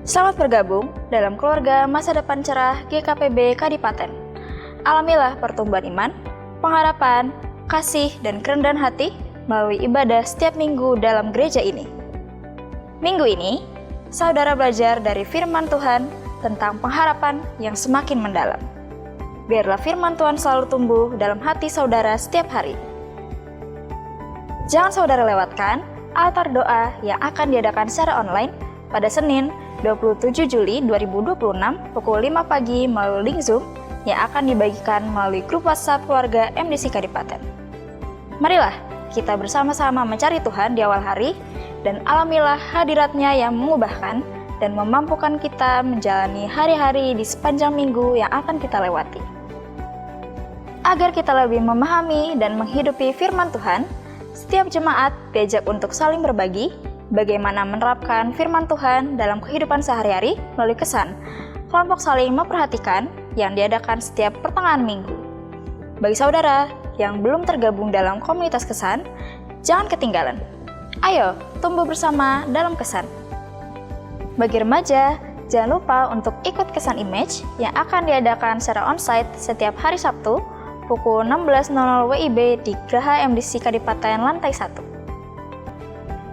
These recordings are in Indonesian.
Selamat bergabung dalam keluarga masa depan cerah GKPB Kadipaten. Alamilah pertumbuhan iman, pengharapan, kasih, dan kerendahan hati melalui ibadah setiap minggu dalam gereja ini. Minggu ini, saudara belajar dari firman Tuhan tentang pengharapan yang semakin mendalam. Biarlah firman Tuhan selalu tumbuh dalam hati saudara setiap hari. Jangan saudara lewatkan altar doa yang akan diadakan secara online pada Senin 27 Juli 2026 pukul 5 pagi melalui link Zoom yang akan dibagikan melalui grup WhatsApp keluarga MDC Kadipaten. Marilah kita bersama-sama mencari Tuhan di awal hari dan alamilah hadirat-Nya yang mengubahkan dan memampukan kita menjalani hari-hari di sepanjang minggu yang akan kita lewati. Agar kita lebih memahami dan menghidupi firman Tuhan, setiap jemaat diajak untuk saling berbagi bagaimana menerapkan firman Tuhan dalam kehidupan sehari-hari melalui kesan kelompok saling memperhatikan yang diadakan setiap pertengahan minggu. Bagi saudara yang belum tergabung dalam komunitas kesan, jangan ketinggalan. Ayo, tumbuh bersama dalam kesan. Bagi remaja, jangan lupa untuk ikut kesan image yang akan diadakan secara onsite setiap hari Sabtu pukul 16.00 WIB di Graha MDC Kadipaten lantai 1.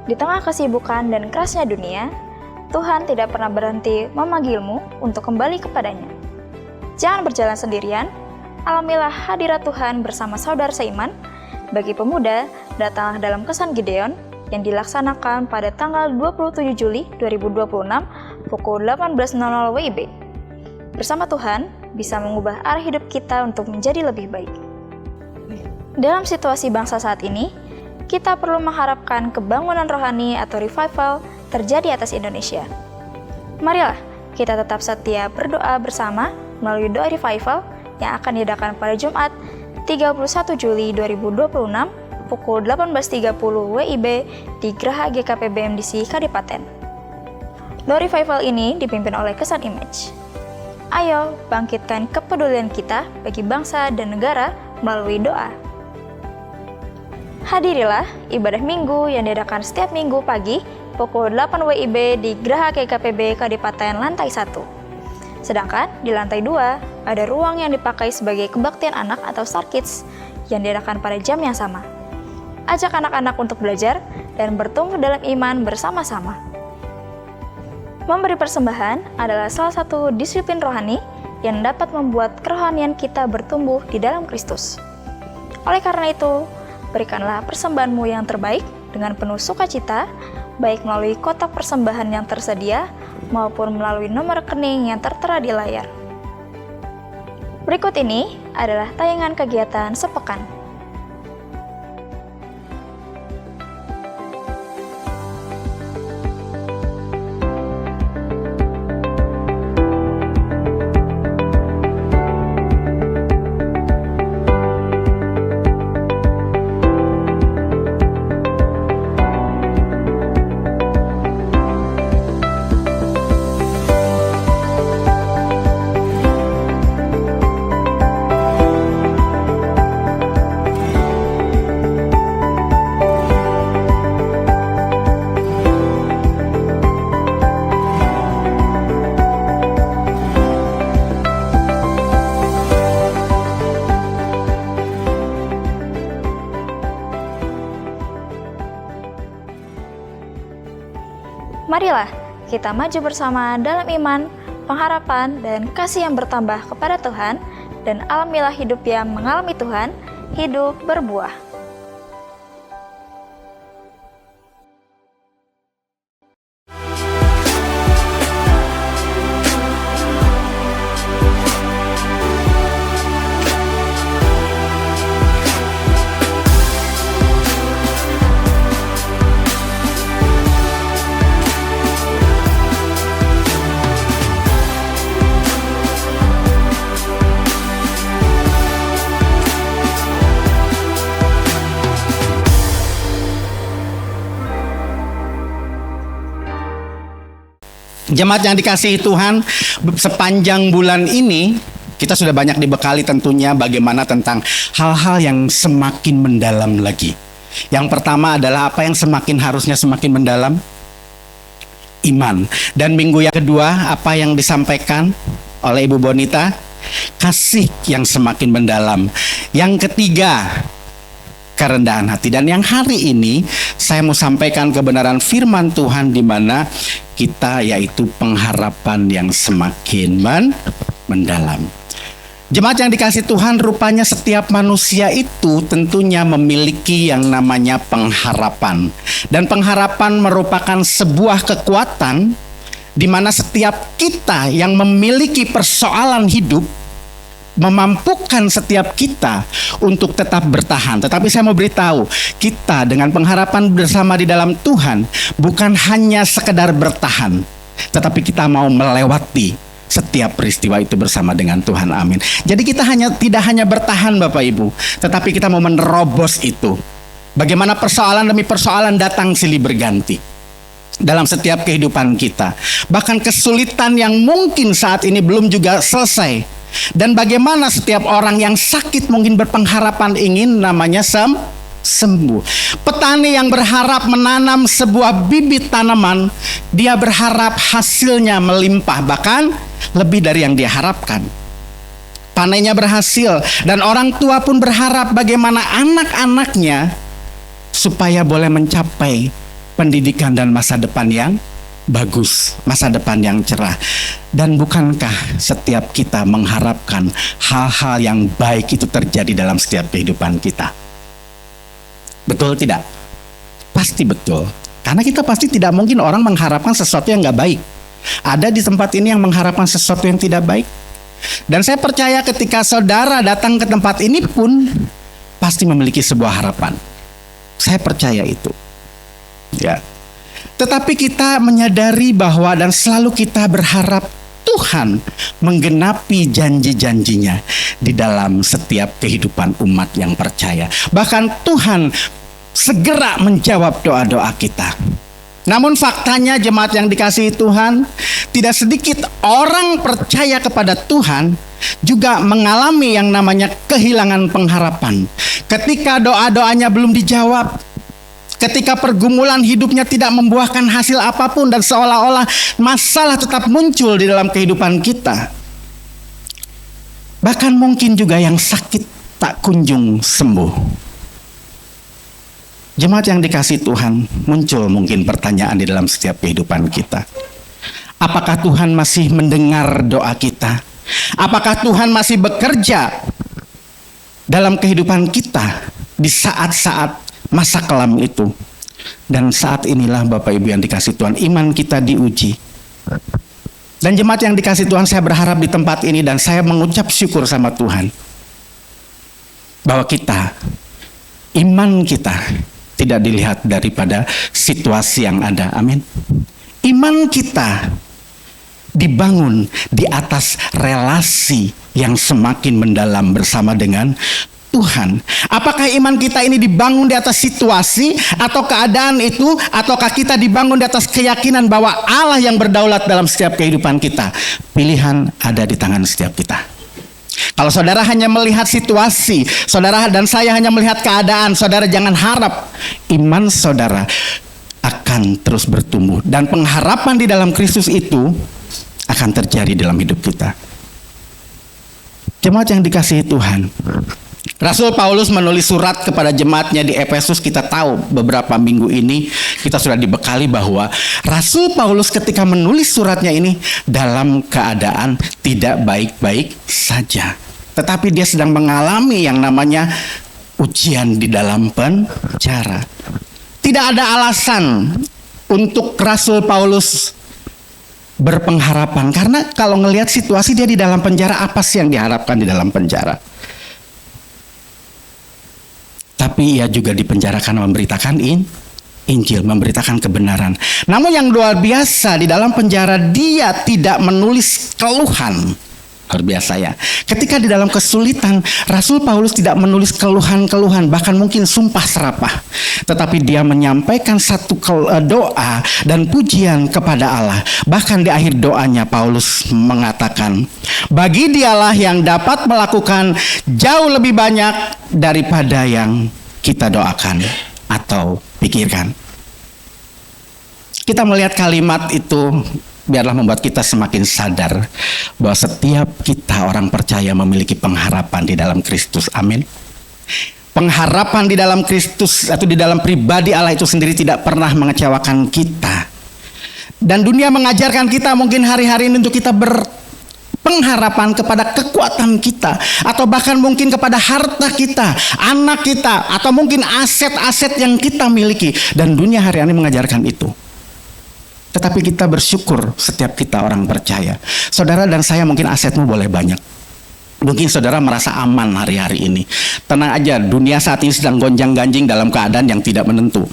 Di tengah kesibukan dan kerasnya dunia, Tuhan tidak pernah berhenti memanggilmu untuk kembali kepadanya. Jangan berjalan sendirian, alamilah hadirat Tuhan bersama saudara seiman. Bagi pemuda, datanglah dalam kesan Gideon yang dilaksanakan pada tanggal 27 Juli 2026 pukul 18.00 WIB. Bersama Tuhan bisa mengubah arah hidup kita untuk menjadi lebih baik. Dalam situasi bangsa saat ini, kita perlu mengharapkan kebangunan rohani atau revival terjadi atas Indonesia. Marilah kita tetap setia berdoa bersama melalui doa revival yang akan diadakan pada Jumat 31 Juli 2026 pukul 18.30 WIB di Graha GKPB MDC Kadipaten. Doa revival ini dipimpin oleh Kesan Image. Ayo bangkitkan kepedulian kita bagi bangsa dan negara melalui doa. Hadirilah ibadah minggu yang diadakan setiap minggu pagi pukul 8 WIB di Graha GKPB Kadipaten lantai 1. Sedangkan di lantai 2 ada ruang yang dipakai sebagai kebaktian anak atau Star Kids yang diadakan pada jam yang sama. Ajak anak-anak untuk belajar dan bertumbuh dalam iman bersama-sama. Memberi persembahan adalah salah satu disiplin rohani yang dapat membuat kerohanian kita bertumbuh di dalam Kristus. Oleh karena itu, berikanlah persembahanmu yang terbaik dengan penuh sukacita, baik melalui kotak persembahan yang tersedia maupun melalui nomor rekening yang tertera di layar. Berikut ini adalah tayangan kegiatan sepekan. Marilah kita maju bersama dalam iman, pengharapan, dan kasih yang bertambah kepada Tuhan, dan alamilah hidup yang mengalami Tuhan, hidup berbuah. Jemaat yang dikasihi Tuhan, sepanjang bulan ini kita sudah banyak dibekali tentunya bagaimana tentang hal-hal yang semakin mendalam lagi. Yang pertama adalah apa yang harusnya semakin mendalam? iman. Dan minggu yang kedua apa yang disampaikan oleh Ibu Bonita? Kasih yang semakin mendalam. Yang ketiga, kerendahan hati. Dan yang hari ini saya mau sampaikan kebenaran firman Tuhan di mana kita yaitu pengharapan yang semakin mendalam. Jemaat yang dikasih Tuhan, rupanya setiap manusia itu tentunya memiliki yang namanya pengharapan. Dan pengharapan merupakan sebuah kekuatan di mana setiap kita yang memiliki persoalan hidup memampukan setiap kita untuk tetap bertahan. Tetapi saya mau beritahu, kita dengan pengharapan bersama di dalam Tuhan bukan hanya sekedar bertahan, tetapi kita mau melewati setiap peristiwa itu bersama dengan Tuhan. Amin. Jadi kita tidak hanya bertahan Bapak Ibu, tetapi kita mau menerobos itu. Bagaimana persoalan demi persoalan datang silih berganti dalam setiap kehidupan kita. Bahkan kesulitan yang mungkin saat ini belum juga selesai. Dan bagaimana setiap orang yang sakit mungkin berpengharapan ingin namanya sembuh. Petani yang berharap menanam sebuah bibit tanaman, dia berharap hasilnya melimpah, bahkan lebih dari yang dia harapkan. Panennya berhasil, dan orang tua pun berharap bagaimana anak-anaknya supaya boleh mencapai pendidikan dan masa depan yang bagus, masa depan yang cerah. Dan bukankah setiap kita mengharapkan hal-hal yang baik itu terjadi dalam setiap kehidupan kita? Betul tidak? Pasti betul. Karena kita pasti tidak mungkin orang mengharapkan sesuatu yang gak baik. Ada di tempat ini yang mengharapkan sesuatu yang tidak baik. Dan saya percaya ketika saudara datang ke tempat ini pun pasti memiliki sebuah harapan. Saya percaya itu. Ya. Tetapi kita menyadari bahwa dan selalu kita berharap Tuhan menggenapi janji-janjinya di dalam setiap kehidupan umat yang percaya. Bahkan Tuhan segera menjawab doa-doa kita. Namun faktanya jemaat yang dikasihi Tuhan, tidak sedikit orang percaya kepada Tuhan juga mengalami yang namanya kehilangan pengharapan. Ketika doa-doanya belum dijawab, ketika pergumulan hidupnya tidak membuahkan hasil apapun dan seolah-olah masalah tetap muncul di dalam kehidupan kita. Bahkan mungkin juga yang sakit tak kunjung sembuh. Jemaat yang dikasihi Tuhan, muncul mungkin pertanyaan di dalam setiap kehidupan kita. Apakah Tuhan masih mendengar doa kita? Apakah Tuhan masih bekerja dalam kehidupan kita di saat-saat masa kelam itu? Dan saat inilah Bapak Ibu yang dikasihi Tuhan, iman kita diuji. Dan jemaat yang dikasihi Tuhan, saya berharap di tempat ini dan saya mengucap syukur sama Tuhan bahwa kita, iman kita tidak dilihat daripada situasi yang ada. Amin. Iman kita dibangun di atas relasi yang semakin mendalam bersama dengan Tuhan. Apakah iman kita ini dibangun di atas situasi atau keadaan itu, ataukah kita dibangun di atas keyakinan bahwa Allah yang berdaulat dalam setiap kehidupan kita? Pilihan ada di tangan setiap kita. Kalau saudara hanya melihat situasi, saudara dan saya hanya melihat keadaan, saudara jangan harap iman saudara akan terus bertumbuh. Dan pengharapan di dalam Kristus itu akan terjadi dalam hidup kita. Jemaat yang dikasihi Tuhan, Rasul Paulus menulis surat kepada jemaatnya di Efesus. Kita tahu beberapa minggu ini kita sudah dibekali bahwa Rasul Paulus ketika menulis suratnya ini dalam keadaan tidak baik-baik saja. Tetapi dia sedang mengalami yang namanya ujian di dalam penjara. Tidak ada alasan untuk Rasul Paulus berpengharapan. Karena kalau ngelihat situasi dia di dalam penjara, apa sih yang diharapkan di dalam penjara? Tapi ia juga dipenjarakan memberitakan Injil, memberitakan kebenaran. Namun yang luar biasa, di dalam penjara dia tidak menulis keluhan. Luar biasa ya. Ketika di dalam kesulitan, Rasul Paulus tidak menulis keluhan-keluhan, bahkan mungkin sumpah serapah. Tetapi dia menyampaikan satu doa dan pujian kepada Allah. Bahkan di akhir doanya Paulus mengatakan, bagi dialah yang dapat melakukan jauh lebih banyak daripada yang kita doakan atau pikirkan. Kita melihat kalimat itu, biarlah membuat kita semakin sadar bahwa setiap kita orang percaya memiliki pengharapan di dalam Kristus. Amin. Pengharapan di dalam Kristus atau di dalam pribadi Allah itu sendiri tidak pernah mengecewakan kita. Dan dunia mengajarkan kita mungkin hari-hari ini untuk kita berpengharapan kepada kekuatan kita, atau bahkan mungkin kepada harta kita, anak kita, atau mungkin aset-aset yang kita miliki. Dan dunia hari ini mengajarkan itu. Tetapi kita bersyukur setiap kita orang percaya. Saudara dan saya mungkin asetmu boleh banyak. Mungkin saudara merasa aman hari-hari ini. Tenang aja, dunia saat ini sedang gonjang-ganjing dalam keadaan yang tidak menentu.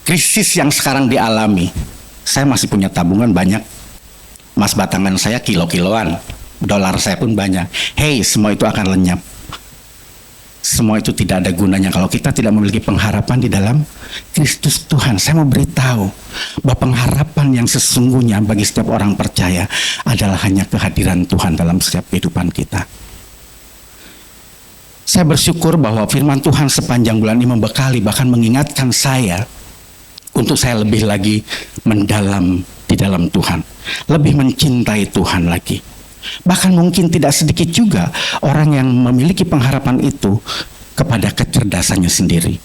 Krisis yang sekarang dialami. Saya masih punya tabungan banyak. Emas batangan saya kilo-kiloan. Dolar saya pun banyak. Hey, semua itu akan lenyap. Semua itu tidak ada gunanya kalau kita tidak memiliki pengharapan di dalam Kristus Tuhan. Saya mau beritahu bahwa pengharapan yang sesungguhnya bagi setiap orang percaya adalah hanya kehadiran Tuhan dalam setiap kehidupan kita. Saya bersyukur bahwa firman Tuhan sepanjang bulan ini membekali, bahkan mengingatkan saya untuk saya lebih lagi mendalam di dalam Tuhan, lebih mencintai Tuhan lagi. Bahkan mungkin tidak sedikit juga orang yang memiliki pengharapan itu kepada kecerdasannya sendiri.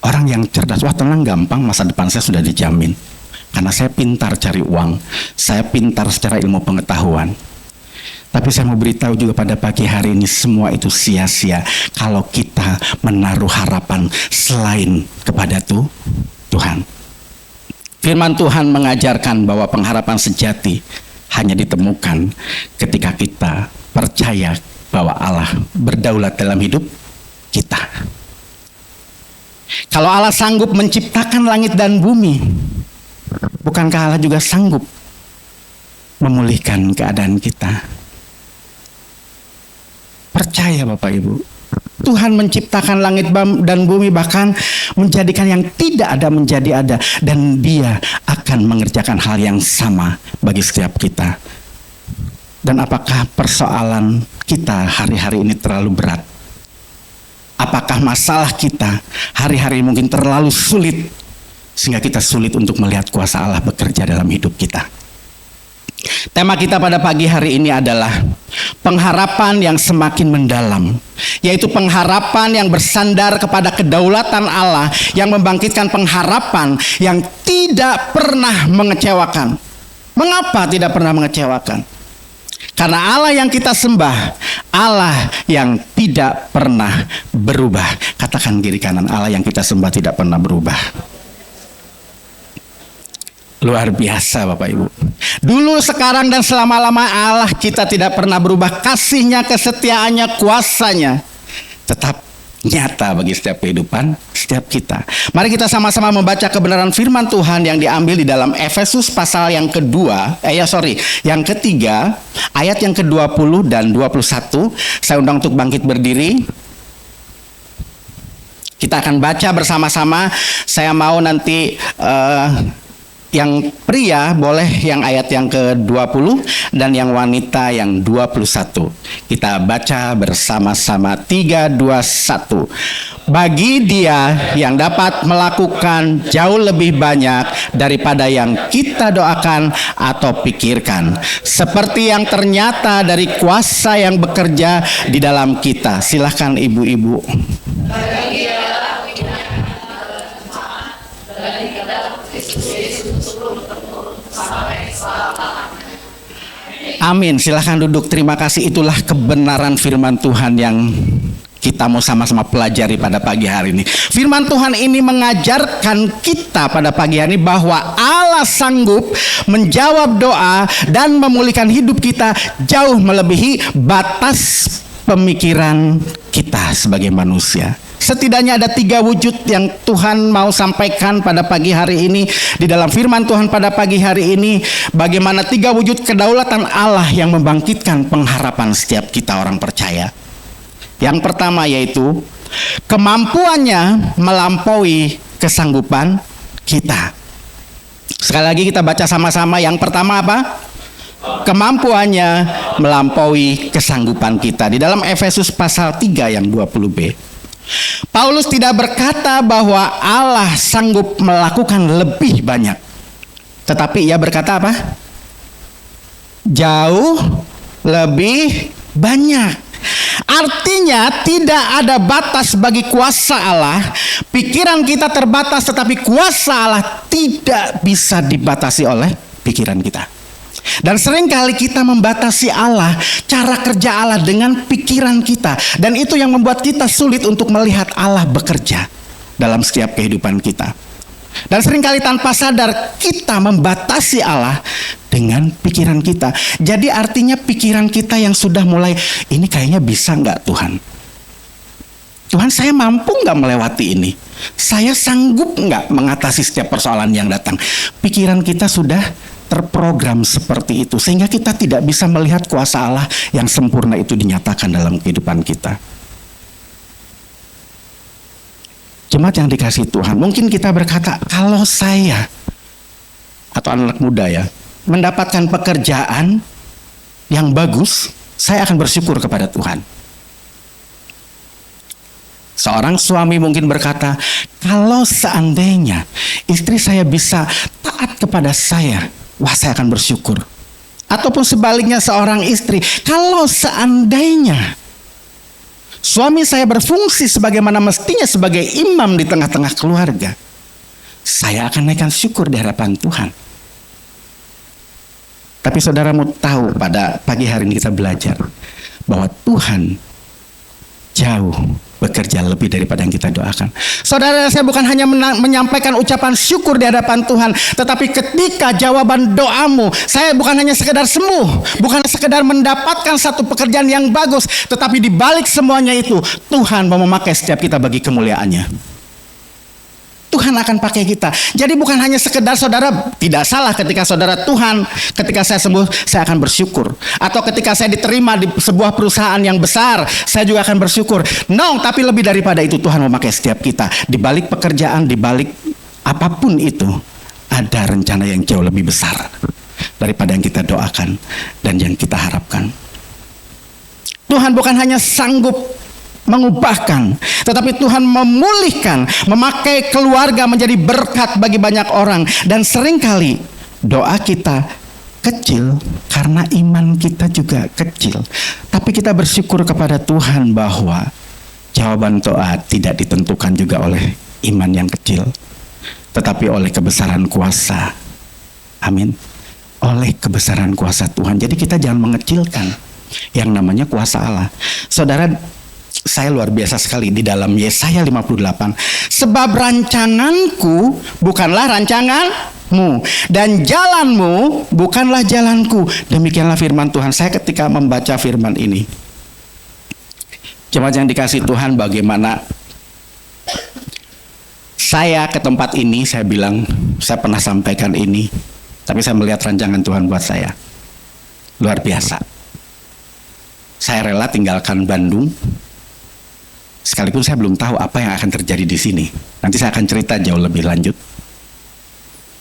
Orang yang cerdas, wah tenang, gampang, masa depan saya sudah dijamin. Karena saya pintar cari uang, saya pintar secara ilmu pengetahuan. Tapi saya mau beritahu juga pada pagi hari ini, semua itu sia-sia kalau kita menaruh harapan selain kepada Tuhan. Firman Tuhan mengajarkan bahwa pengharapan sejati hanya ditemukan ketika kita percaya bahwa Allah berdaulat dalam hidup kita. Kalau Allah sanggup menciptakan langit dan bumi, bukankah Allah juga sanggup memulihkan keadaan kita? Percaya Bapak Ibu, Tuhan menciptakan langit dan bumi, bahkan menjadikan yang tidak ada menjadi ada. Dan Dia akan mengerjakan hal yang sama bagi setiap kita. Dan apakah persoalan kita hari-hari ini terlalu berat? Apakah masalah kita hari-hari mungkin terlalu sulit sehingga kita sulit untuk melihat kuasa Allah bekerja dalam hidup kita? Tema kita pada pagi hari ini adalah pengharapan yang semakin mendalam, yaitu pengharapan yang bersandar kepada kedaulatan Allah, yang membangkitkan pengharapan yang tidak pernah mengecewakan. Mengapa tidak pernah mengecewakan? Karena Allah yang kita sembah, Allah yang tidak pernah berubah. Katakan kiri kanan, Allah yang kita sembah tidak pernah berubah. Luar biasa Bapak Ibu. Dulu, sekarang, dan selama-lama Allah kita tidak pernah berubah. Kasih-Nya, kesetiaannya, kuasa-Nya tetap nyata bagi setiap kehidupan setiap kita. Mari kita sama-sama membaca kebenaran firman Tuhan yang diambil di dalam Efesus pasal yang yang ketiga, ayat yang ke-20 dan 21. Saya undang untuk bangkit berdiri. Kita akan baca bersama-sama. Saya mau nanti yang pria boleh yang ayat yang ke-20 dan yang wanita yang 21. Kita baca bersama-sama. 3, 2, 1. Bagi Dia yang dapat melakukan jauh lebih banyak daripada yang kita doakan atau pikirkan, seperti yang ternyata dari kuasa yang bekerja di dalam kita. Silahkan ibu-ibu. Amin. Silahkan duduk. Terima kasih. Itulah kebenaran firman Tuhan yang kita mau sama-sama pelajari pada pagi hari ini. Firman Tuhan ini mengajarkan kita pada pagi hari ini bahwa Allah sanggup menjawab doa dan memulihkan hidup kita jauh melebihi batas pemikiran kita sebagai manusia. Setidaknya ada 3 wujud yang Tuhan mau sampaikan pada pagi hari ini di dalam firman Tuhan pada pagi hari ini. Bagaimana 3 wujud kedaulatan Allah yang membangkitkan pengharapan setiap kita orang percaya. Yang pertama yaitu kemampuannya melampaui kesanggupan kita. Sekali lagi kita baca sama-sama. Yang pertama apa? Kemampuannya melampaui kesanggupan kita. Di dalam Efesus pasal 3 yang 20b. Paulus tidak berkata bahwa Allah sanggup melakukan lebih banyak. Tetapi ia berkata apa? Jauh lebih banyak. Artinya tidak ada batas bagi kuasa Allah. Pikiran kita terbatas, tetapi kuasa Allah tidak bisa dibatasi oleh pikiran kita. Dan seringkali kita membatasi Allah, cara kerja Allah dengan pikiran kita. Dan itu yang membuat kita sulit untuk melihat Allah bekerja dalam setiap kehidupan kita. Dan seringkali tanpa sadar kita membatasi Allah dengan pikiran kita. Jadi artinya pikiran kita yang sudah mulai, ini kayaknya bisa nggak Tuhan? Tuhan, saya mampu nggak melewati ini? Saya sanggup nggak mengatasi setiap persoalan yang datang? Pikiran kita sudah terprogram seperti itu, sehingga kita tidak bisa melihat kuasa Allah yang sempurna itu dinyatakan dalam kehidupan kita. Jemaat yang dikasihi Tuhan, mungkin kita berkata, kalau saya atau anak muda ya mendapatkan pekerjaan yang bagus, saya akan bersyukur kepada Tuhan. Seorang suami mungkin berkata, kalau seandainya istri saya bisa taat kepada saya, wah, saya akan bersyukur. Ataupun sebaliknya seorang istri, kalau seandainya suami saya berfungsi sebagaimana mestinya sebagai imam di tengah-tengah keluarga, saya akan naikkan syukur di hadapan Tuhan. Tapi saudaramu tahu, pada pagi hari ini kita belajar bahwa Tuhan jauh bekerja lebih daripada yang kita doakan. Saudara, saya bukan hanya menyampaikan ucapan syukur di hadapan Tuhan, tetapi ketika jawaban doamu, saya bukan hanya sekedar sembuh, bukan sekedar mendapatkan satu pekerjaan yang bagus, tetapi di balik semuanya itu, Tuhan mau memakai setiap kita bagi kemuliaannya. Tuhan akan pakai kita. Jadi bukan hanya sekedar saudara, tidak salah ketika saudara Tuhan, ketika saya sembuh, saya akan bersyukur. Atau ketika saya diterima di sebuah perusahaan yang besar, saya juga akan bersyukur. No, tapi lebih daripada itu, Tuhan memakai setiap kita. Di balik pekerjaan, di balik apapun itu, ada rencana yang jauh lebih besar daripada yang kita doakan dan yang kita harapkan. Tuhan bukan hanya sanggup mengubahkan, tetapi Tuhan memulihkan, memakai keluarga menjadi berkat bagi banyak orang. Dan seringkali doa kita kecil karena iman kita juga kecil. Tapi kita bersyukur kepada Tuhan bahwa jawaban doa tidak ditentukan juga oleh iman yang kecil, tetapi oleh kebesaran kuasa. Amin. Oleh kebesaran kuasa Tuhan. Jadi kita jangan mengecilkan yang namanya kuasa Allah. Saudara, saya luar biasa sekali di dalam Yesaya 58. Sebab rancanganku bukanlah rancanganmu, dan jalanmu bukanlah jalanku. Demikianlah firman Tuhan. Saya ketika membaca firman ini, jemaat yang dikasihi Tuhan, bagaimana saya ke tempat ini, saya bilang, saya pernah sampaikan ini, tapi saya melihat rancangan Tuhan buat saya. Luar biasa. Saya rela tinggalkan Bandung, sekalipun saya belum tahu apa yang akan terjadi di sini. Nanti saya akan cerita jauh lebih lanjut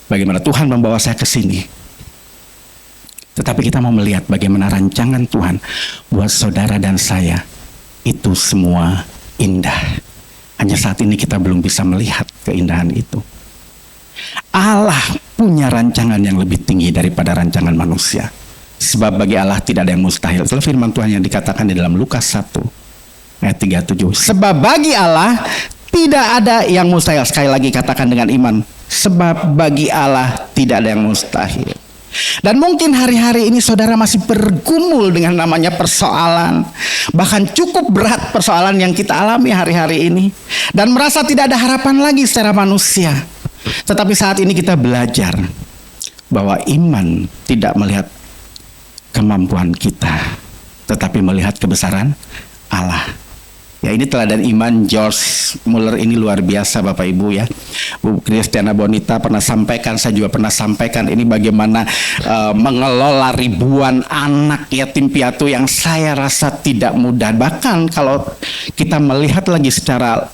bagaimana Tuhan membawa saya ke sini. Tetapi kita mau melihat bagaimana rancangan Tuhan buat saudara dan saya itu semua indah. Hanya saat ini kita belum bisa melihat keindahan itu. Allah punya rancangan yang lebih tinggi daripada rancangan manusia. Sebab bagi Allah tidak ada yang mustahil. Itulah firman Tuhan yang dikatakan di dalam Lukas 1 ayat 37. Sebab bagi Allah tidak ada yang mustahil. Sekali lagi katakan dengan iman. Sebab bagi Allah tidak ada yang mustahil. Dan mungkin hari-hari ini saudara masih bergumul dengan namanya persoalan. Bahkan cukup berat persoalan yang kita alami hari-hari ini. Dan merasa tidak ada harapan lagi secara manusia. Tetapi saat ini kita belajar bahwa iman tidak melihat kemampuan kita, tetapi melihat kebesaran Allah. Ya, ini teladan iman George Muller ini luar biasa Bapak Ibu ya. Bu Kristiana Bonita pernah sampaikan, saya juga pernah sampaikan ini bagaimana mengelola ribuan anak yatim piatu yang saya rasa tidak mudah. Bahkan kalau kita melihat lagi secara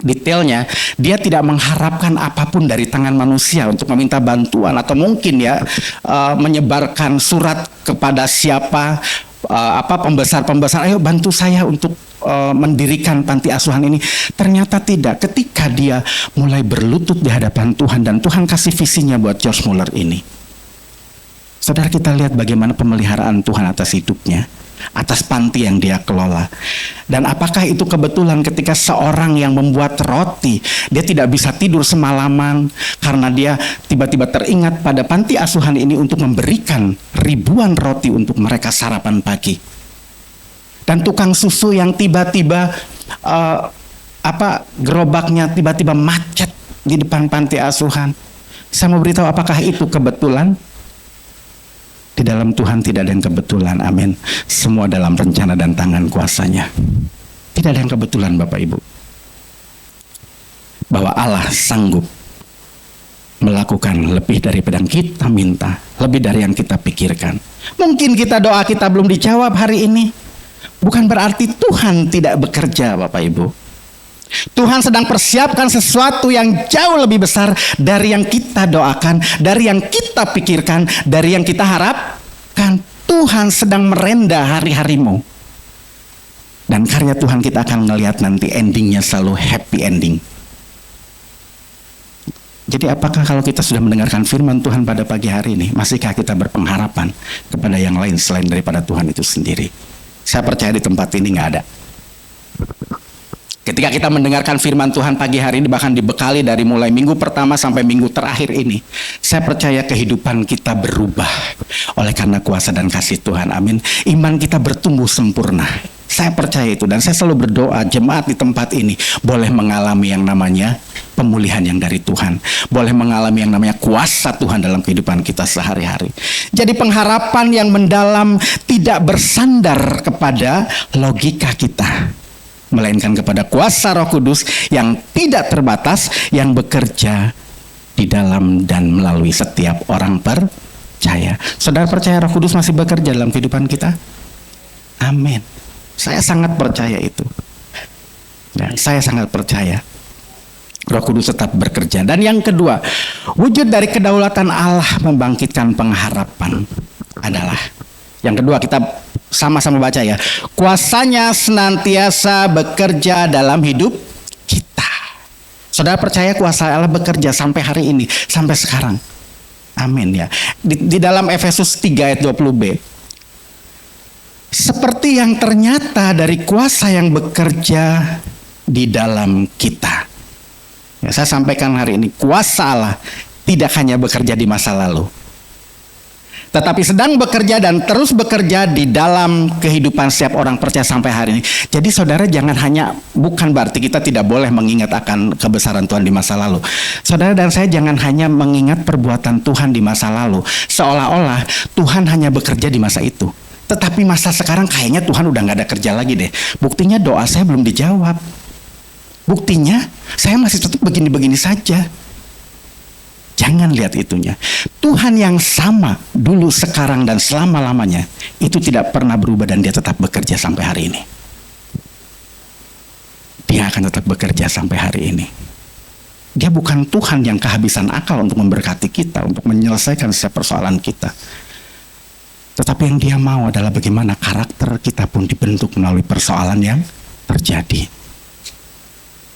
detailnya, dia tidak mengharapkan apapun dari tangan manusia untuk meminta bantuan atau mungkin ya menyebarkan surat kepada siapa pembesar-pembesar, ayo bantu saya untuk mendirikan panti asuhan ini? Ternyata tidak. Ketika dia mulai berlutut di hadapan Tuhan dan Tuhan kasih visinya buat George Muller ini, saudara, kita lihat bagaimana pemeliharaan Tuhan atas hidupnya, atas panti yang dia kelola. Dan apakah itu kebetulan ketika seorang yang membuat roti, dia tidak bisa tidur semalaman karena dia tiba-tiba teringat pada panti asuhan ini untuk memberikan ribuan roti untuk mereka sarapan pagi. Dan tukang susu yang tiba-tiba gerobaknya tiba-tiba macet di depan panti asuhan. Saya mau beritahu, apakah itu kebetulan? Di dalam Tuhan tidak ada yang kebetulan, amin. Semua dalam rencana dan tangan kuasanya. Tidak ada yang kebetulan, Bapak Ibu. Bahwa Allah sanggup melakukan lebih daripada yang kita minta, lebih dari yang kita pikirkan. Mungkin doa kita belum dijawab hari ini, bukan berarti Tuhan tidak bekerja, Bapak Ibu. Tuhan sedang persiapkan sesuatu yang jauh lebih besar dari yang kita doakan, dari yang kita pikirkan, dari yang kita harapkan. Tuhan sedang merenda hari-harimu. Dan karya Tuhan kita akan melihat nanti endingnya selalu happy ending. Jadi apakah kalau kita sudah mendengarkan firman Tuhan pada pagi hari ini, masihkah kita berpengharapan kepada yang lain selain daripada Tuhan itu sendiri? Saya percaya di tempat ini nggak ada. Ketika kita mendengarkan firman Tuhan pagi hari ini, bahkan dibekali dari mulai minggu pertama sampai minggu terakhir ini, saya percaya kehidupan kita berubah oleh karena kuasa dan kasih Tuhan, amin. Iman kita bertumbuh sempurna. Saya percaya itu, dan saya selalu berdoa jemaat di tempat ini boleh mengalami yang namanya pemulihan yang dari Tuhan, boleh mengalami yang namanya kuasa Tuhan dalam kehidupan kita sehari-hari. Jadi pengharapan yang mendalam tidak bersandar kepada logika kita, melainkan kepada kuasa Roh Kudus yang tidak terbatas, yang bekerja di dalam dan melalui setiap orang percaya. Saudara percaya Roh Kudus masih bekerja dalam kehidupan kita? Amin. Saya sangat percaya itu. Dan saya sangat percaya Roh Kudus tetap bekerja. Dan yang kedua, wujud dari kedaulatan Allah membangkitkan pengharapan adalah, yang kedua kita sama-sama baca ya, kuasanya senantiasa bekerja dalam hidup kita. Saudara percaya kuasa Allah bekerja sampai hari ini, sampai sekarang? Amin ya. Di dalam Efesus 3 ayat 20b, seperti yang ternyata dari kuasa yang bekerja di dalam kita. Ya, saya sampaikan hari ini, kuasa Allah tidak hanya bekerja di masa lalu, tetapi sedang bekerja dan terus bekerja di dalam kehidupan setiap orang percaya sampai hari ini. Jadi saudara jangan hanya, bukan berarti kita tidak boleh mengingat akan kebesaran Tuhan di masa lalu. Saudara dan saya jangan hanya mengingat perbuatan Tuhan di masa lalu, seolah-olah Tuhan hanya bekerja di masa itu. Tetapi masa sekarang kayaknya Tuhan udah gak ada kerja lagi deh. Buktinya doa saya belum dijawab. Buktinya saya masih tetap begini-begini saja. Jangan lihat itunya. Tuhan yang sama dulu, sekarang, dan selama-lamanya itu tidak pernah berubah, dan dia tetap bekerja sampai hari ini. Dia akan tetap bekerja sampai hari ini. Dia bukan Tuhan yang kehabisan akal untuk memberkati kita, untuk menyelesaikan setiap persoalan kita. Tetapi yang dia mau adalah bagaimana karakter kita pun dibentuk melalui persoalan yang terjadi.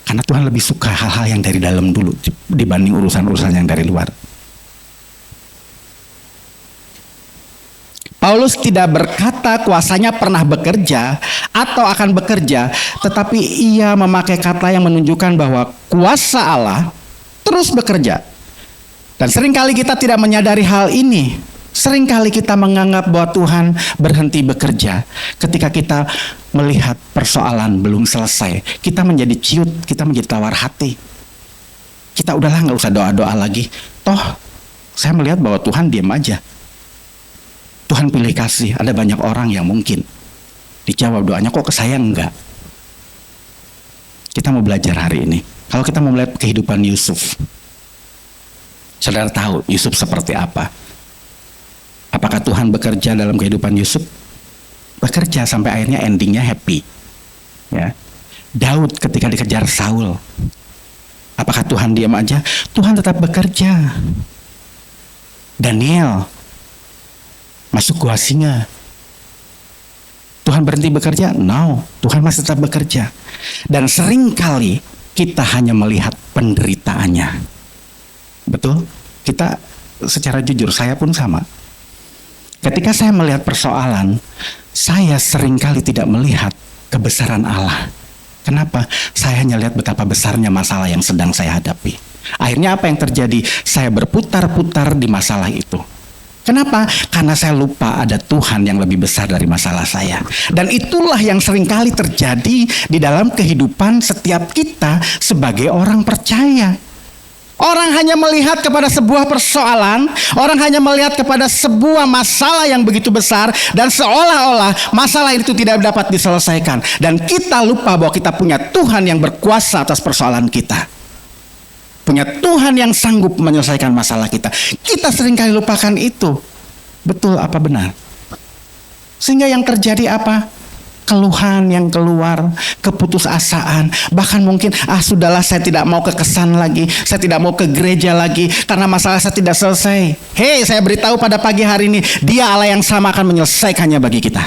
Karena Tuhan lebih suka hal-hal yang dari dalam dulu dibanding urusan-urusan yang dari luar. Paulus tidak berkata kuasanya pernah bekerja atau akan bekerja, tetapi ia memakai kata yang menunjukkan bahwa kuasa Allah terus bekerja. Dan seringkali kita tidak menyadari hal ini. Seringkali kita menganggap bahwa Tuhan berhenti bekerja ketika kita melihat persoalan belum selesai. Kita menjadi ciut, kita menjadi tawar hati. Kita udahlah gak usah doa-doa lagi. Toh saya melihat bahwa Tuhan diam aja. Tuhan pilih kasih. Ada banyak orang yang mungkin dijawab doanya, kok ke saya enggak. Kita mau belajar hari ini. Kalau kita mau melihat kehidupan Yusuf, saudara tahu Yusuf seperti apa? Apakah Tuhan bekerja dalam kehidupan Yusuf? Bekerja sampai akhirnya endingnya happy. Ya. Daud ketika dikejar Saul, apakah Tuhan diam aja? Tuhan tetap bekerja. Daniel masuk gua singa, Tuhan berhenti bekerja? No, Tuhan masih tetap bekerja. Dan seringkali kita hanya melihat penderitaannya. Betul? Kita secara jujur, saya pun sama. Ketika saya melihat persoalan, saya seringkali tidak melihat kebesaran Allah. Kenapa? Saya hanya lihat betapa besarnya masalah yang sedang saya hadapi. Akhirnya apa yang terjadi? Saya berputar-putar di masalah itu. Kenapa? Karena saya lupa ada Tuhan yang lebih besar dari masalah saya. Dan itulah yang seringkali terjadi di dalam kehidupan setiap kita sebagai orang percaya. Orang hanya melihat kepada sebuah persoalan, orang hanya melihat kepada sebuah masalah yang begitu besar, dan seolah-olah masalah itu tidak dapat diselesaikan. Dan kita lupa bahwa kita punya Tuhan yang berkuasa atas persoalan kita. Punya Tuhan yang sanggup menyelesaikan masalah kita. Kita seringkali lupakan itu. Betul apa benar? Sehingga yang terjadi apa? Keluhan yang keluar, keputusasaan, bahkan mungkin sudahlah, saya tidak mau kekesan lagi, saya tidak mau ke gereja lagi karena masalah saya tidak selesai. Hei, saya beritahu pada pagi hari ini, Dia Allah yang sama akan menyelesaikannya bagi kita.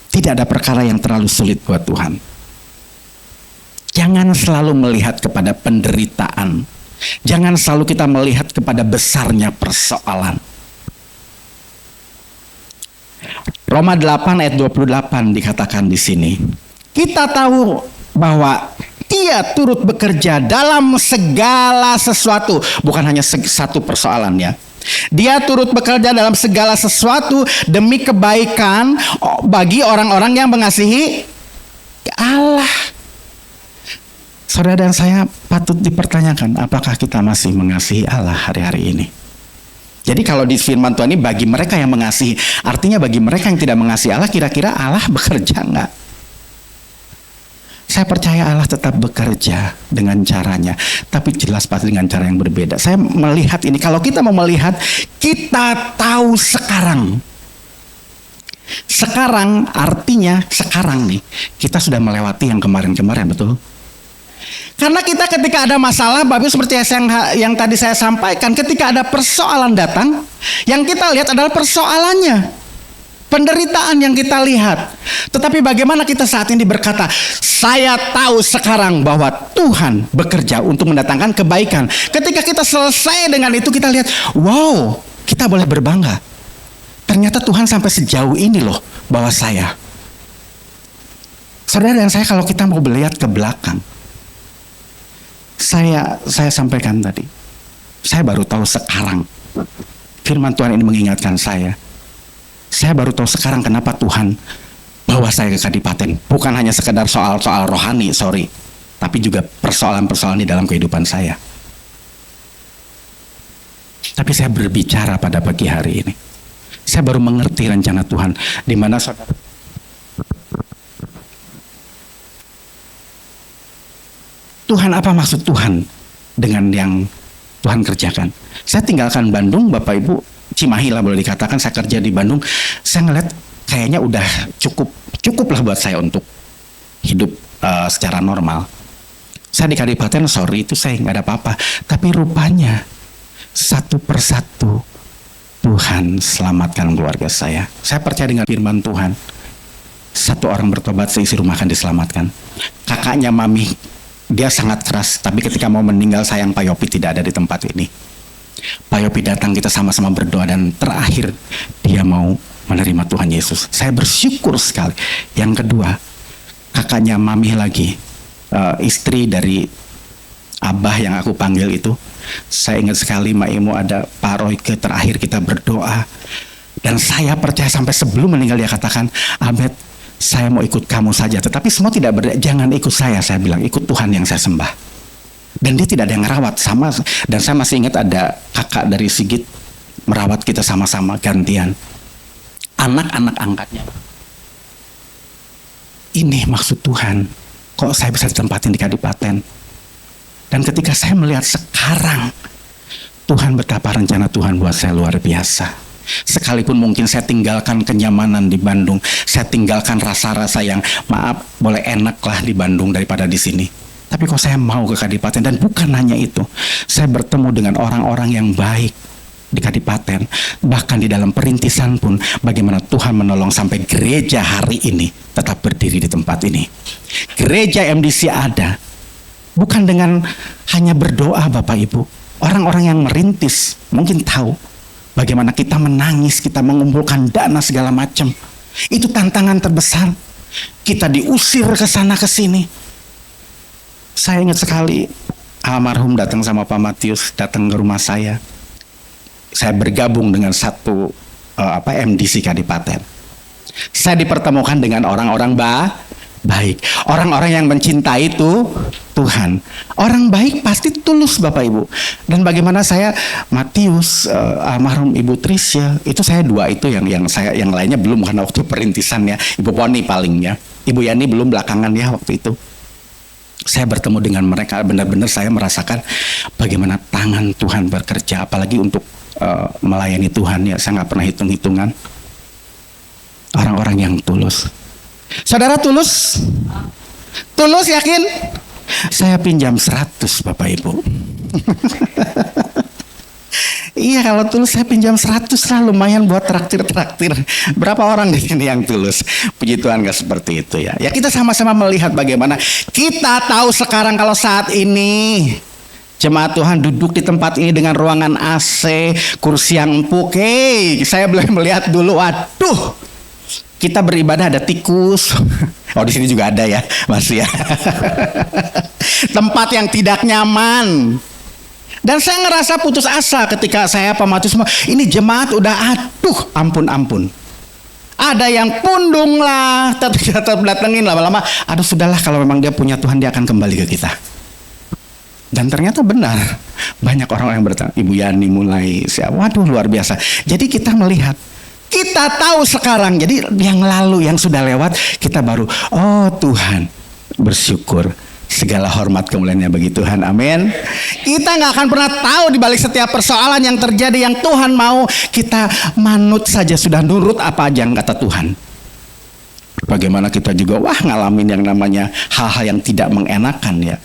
Tidak ada perkara yang terlalu sulit buat Tuhan. Jangan selalu melihat kepada penderitaan. Jangan selalu kita melihat kepada besarnya persoalan. Roma 8 ayat 28 dikatakan di sini. Kita tahu bahwa Dia turut bekerja dalam segala sesuatu, bukan hanya satu persoalan ya. Dia turut bekerja dalam segala sesuatu demi kebaikan bagi orang-orang yang mengasihi Allah. Saudara dan saya patut dipertanyakan, apakah kita masih mengasihi Allah hari-hari ini? Jadi kalau di firman Tuhan ini bagi mereka yang mengasihi, artinya bagi mereka yang tidak mengasihi Allah, kira-kira Allah bekerja enggak? Saya percaya Allah tetap bekerja dengan caranya, tapi jelas pasti dengan cara yang berbeda. Saya melihat ini, kalau kita mau melihat, kita tahu sekarang. Sekarang artinya sekarang nih, kita sudah melewati yang kemarin-kemarin, betul? Karena kita ketika ada masalah, Bapak seperti yang tadi saya sampaikan, ketika ada persoalan datang, yang kita lihat adalah persoalannya, penderitaan yang kita lihat. Tetapi bagaimana kita saat ini berkata, saya tahu sekarang bahwa Tuhan bekerja untuk mendatangkan kebaikan. Ketika kita selesai dengan itu, kita lihat, wow, kita boleh berbangga. Ternyata Tuhan sampai sejauh ini loh bawa saya. Saudara dan saya, kalau kita mau melihat ke belakang, saya sampaikan tadi, saya baru tahu sekarang, firman Tuhan ini mengingatkan saya baru tahu sekarang kenapa Tuhan bawa saya ke Kadipaten. Bukan hanya sekedar soal-soal rohani, tapi juga persoalan-persoalan di dalam kehidupan saya. Tapi saya berbicara pada pagi hari ini, saya baru mengerti rencana Tuhan, di mana saudara, Tuhan, apa maksud Tuhan dengan yang Tuhan kerjakan? Saya tinggalkan Bandung, Bapak Ibu, Cimahi lah boleh dikatakan, saya kerja di Bandung. Saya ngeliat kayaknya udah cukup lah buat saya untuk hidup secara normal. Saya di Kadipaten, itu saya nggak ada apa-apa. Tapi rupanya satu persatu Tuhan selamatkan keluarga saya. Saya percaya dengan firman Tuhan. Satu orang bertobat, seisi rumah akan diselamatkan. Kakaknya Mami, dia sangat keras, tapi ketika mau meninggal sayang Pak Yopi tidak ada di tempat ini. Pak Yopi datang, kita sama-sama berdoa, dan terakhir dia mau menerima Tuhan Yesus. Saya bersyukur sekali. Yang kedua, kakaknya Mami lagi, istri dari Abah yang aku panggil itu. Saya ingat sekali Mak Imo, ada Pak Royke, terakhir kita berdoa. Dan saya percaya sampai sebelum meninggal dia katakan, Abed, saya mau ikut kamu saja, tetapi semua tidak jangan ikut saya bilang, ikut Tuhan yang saya sembah. Dan dia tidak ada yang merawat sama, dan saya masih ingat ada kakak dari Sigit merawat kita sama-sama gantian. Anak-anak angkatnya. Ini maksud Tuhan, kok saya bisa ditempatin di Kadipaten. Dan ketika saya melihat sekarang, Tuhan, betapa rencana Tuhan buat saya luar biasa. Sekalipun mungkin saya tinggalkan kenyamanan di Bandung, saya tinggalkan rasa-rasa yang maaf boleh enak lah di Bandung daripada di sini. Tapi kok saya mau ke Kadipaten, dan bukan hanya itu, saya bertemu dengan orang-orang yang baik, di Kadipaten, bahkan di dalam perintisan pun bagaimana Tuhan menolong sampai gereja hari ini tetap berdiri di tempat ini. Gereja MDC ada bukan dengan hanya berdoa Bapak Ibu. Orang-orang yang merintis mungkin tahu bagaimana kita menangis, kita mengumpulkan dana segala macam. Itu tantangan terbesar. Kita diusir ke sana ke sini. Saya ingat sekali almarhum datang sama Pak Matius, datang ke rumah saya. Saya bergabung dengan satu MDC Kadipaten. Saya dipertemukan dengan orang-orang baik, orang-orang yang mencintai Tuhan. Orang baik pasti tulus Bapak Ibu. Dan bagaimana saya Matius, almarhum Ibu Trisya, itu saya dua itu yang lainnya belum karena waktu perintisannya. Ibu Poni palingnya, Ibu Yani belum belakangan ya waktu itu. Saya bertemu dengan mereka, benar-benar saya merasakan bagaimana tangan Tuhan bekerja, apalagi untuk melayani Tuhan ya. Saya nggak pernah hitung-hitungan. Orang-orang yang tulus. Saudara tulus? Tulus yakin? Saya pinjam 100 Bapak Ibu. Iya, kalau tulus saya pinjam 100 lah, lumayan buat traktir. Berapa orang di sini yang tulus? Puji Tuhan gak seperti itu ya. Ya kita sama-sama melihat bagaimana kita tahu sekarang kalau saat ini jemaat Tuhan duduk di tempat ini dengan ruangan AC, kursi yang empuk. Saya boleh melihat dulu, waduh, kita beribadah ada tikus. Oh di sini juga ada ya, masih ya. Tempat yang tidak nyaman. Dan saya ngerasa putus asa ketika saya pematus semua. Ini jemaat udah ampun. Ada yang pundung lah, tetap datengin lama-lama. Aduh sudahlah, kalau memang dia punya Tuhan dia akan kembali ke kita. Dan ternyata benar, banyak orang yang bertanya, Ibu Yani mulai, waduh luar biasa. Jadi kita melihat, kita tahu sekarang, jadi yang lalu, yang sudah lewat, kita baru, oh Tuhan, bersyukur. Segala hormat kemuliaannya bagi Tuhan, amin. Kita gak akan pernah tahu di balik setiap persoalan yang terjadi, yang Tuhan mau, kita manut saja, sudah nurut apa aja yang kata Tuhan. Bagaimana kita juga, ngalamin yang namanya hal-hal yang tidak mengenakan ya.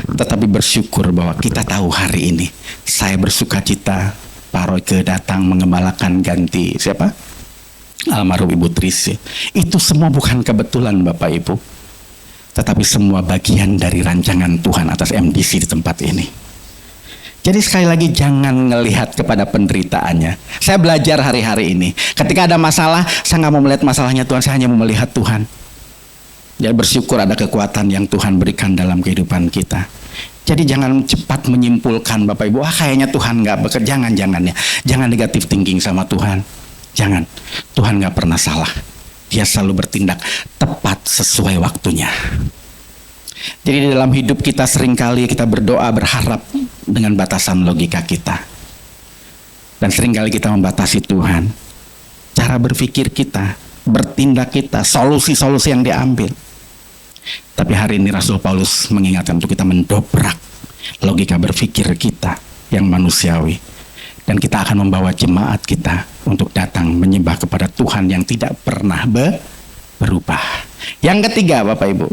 Tetapi bersyukur bahwa kita tahu hari ini saya bersuka cita Pak Royke datang mengembalakan ganti siapa? Almarhum Ibu Trisya. Itu semua bukan kebetulan Bapak Ibu, tetapi semua bagian dari rancangan Tuhan atas MDC di tempat ini. Jadi sekali lagi jangan melihat kepada penderitaannya. Saya belajar hari-hari ini, ketika ada masalah saya nggak mau melihat masalahnya Tuhan, saya hanya mau melihat Tuhan. Jadi bersyukur ada kekuatan yang Tuhan berikan dalam kehidupan kita. Jadi jangan cepat menyimpulkan Bapak Ibu, kayaknya Tuhan gak bekerja. Jangan ya. Jangan negatif thinking sama Tuhan. Jangan. Tuhan gak pernah salah. Dia selalu bertindak tepat sesuai waktunya. Jadi di dalam hidup kita seringkali kita berdoa berharap dengan batasan logika kita. Dan seringkali kita membatasi Tuhan. Cara berpikir kita, bertindak kita, solusi-solusi yang diambil. Tapi hari ini Rasul Paulus mengingatkan untuk kita mendobrak logika berpikir kita yang manusiawi. Dan kita akan membawa jemaat kita untuk datang menyembah kepada Tuhan yang tidak pernah berubah. Yang ketiga Bapak Ibu.